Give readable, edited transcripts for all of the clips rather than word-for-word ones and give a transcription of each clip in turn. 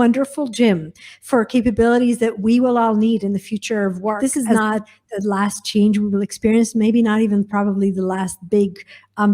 wonderful gym for capabilities that we will all need in the future of work. This is not the last change we will experience, maybe not even probably the last big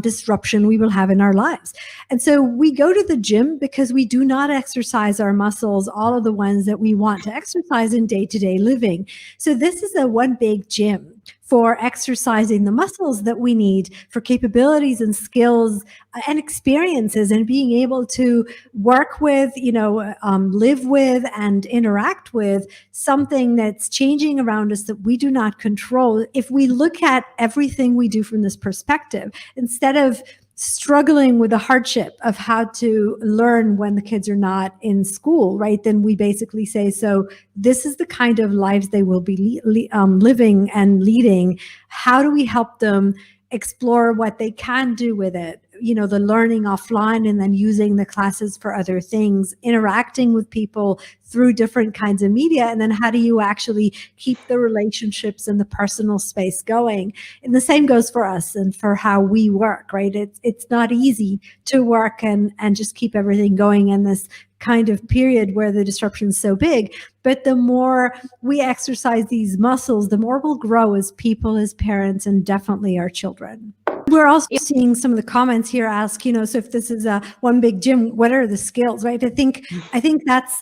disruption we will have in our lives. And so we go to the gym because we do not exercise our muscles, all of the ones that we want to exercise in day-to-day living. So this is a one big gym for exercising the muscles that we need for capabilities and skills and experiences, and being able to work with, live with and interact with something that's changing around us that we do not control. If we look at everything we do from this perspective, instead of struggling with the hardship of how to learn when the kids are not in school, right? Then we basically say, so this is the kind of lives they will be living and leading. How do we help them explore what they can do with it? The learning offline and then using the classes for other things, interacting with people through different kinds of media. And then how do you actually keep the relationships and the personal space going? And the same goes for us and for how we work, right? It's not easy to work and just keep everything going in this kind of period where the disruption is so big. But the more we exercise these muscles, the more we'll grow as people, as parents, and definitely our children. We're also seeing some of the comments here ask, so if this is a one big gym, what are the skills, right? I think that's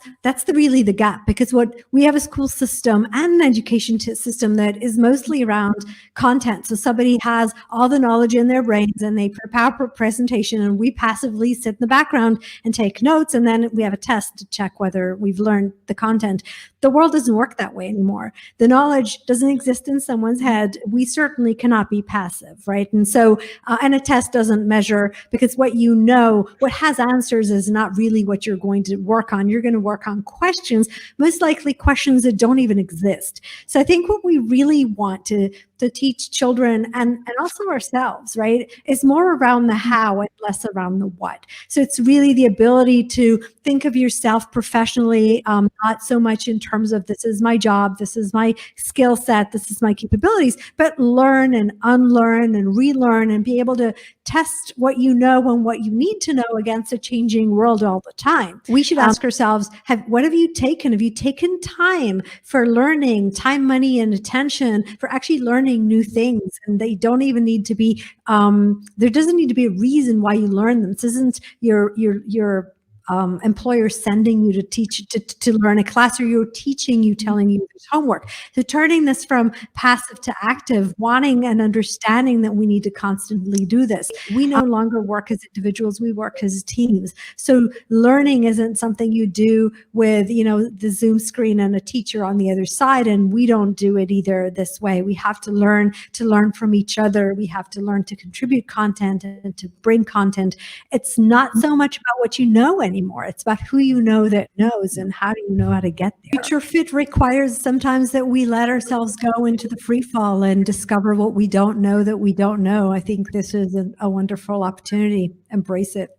really the gap, because what we have a school system and an education system that is mostly around content. So somebody has all the knowledge in their brains and they prepare a presentation, and we passively sit in the background and take notes, and then we have a test to check whether we've learned the content. The world doesn't work that way anymore. The knowledge doesn't exist in someone's head. We certainly cannot be passive, right? And so, and a test doesn't measure, because what has answers is not really what you're going to work on. You're going to work on questions, most likely questions that don't even exist. So I think what we really want to teach children and also ourselves, right, is more around the how and less around the what. So it's really the ability to think of yourself professionally, not so much in terms of this is my job, this is my skill set, this is my capabilities, but learn and unlearn and relearn and be able to test what you know and what you need to know against a changing world all the time. We should ask ourselves, what have you taken? Have you taken time for learning, time, money, and attention for actually learning new things? And they don't even need to be, there doesn't need to be a reason why you learn them. This isn't your employer sending you to teach, to learn a class, or you're teaching you, telling you there's homework. So turning this from passive to active, wanting and understanding that we need to constantly do this. We no longer work as individuals, we work as teams. So learning isn't something you do with, the Zoom screen and a teacher on the other side, and we don't do it either this way. We have to learn from each other. We have to learn to contribute content and to bring content. It's not so much about what you know anymore. It's about who you know that knows, and how do you know how to get there. Future fit requires sometimes that we let ourselves go into the free fall and discover what we don't know that we don't know. I think this is a wonderful opportunity. Embrace it.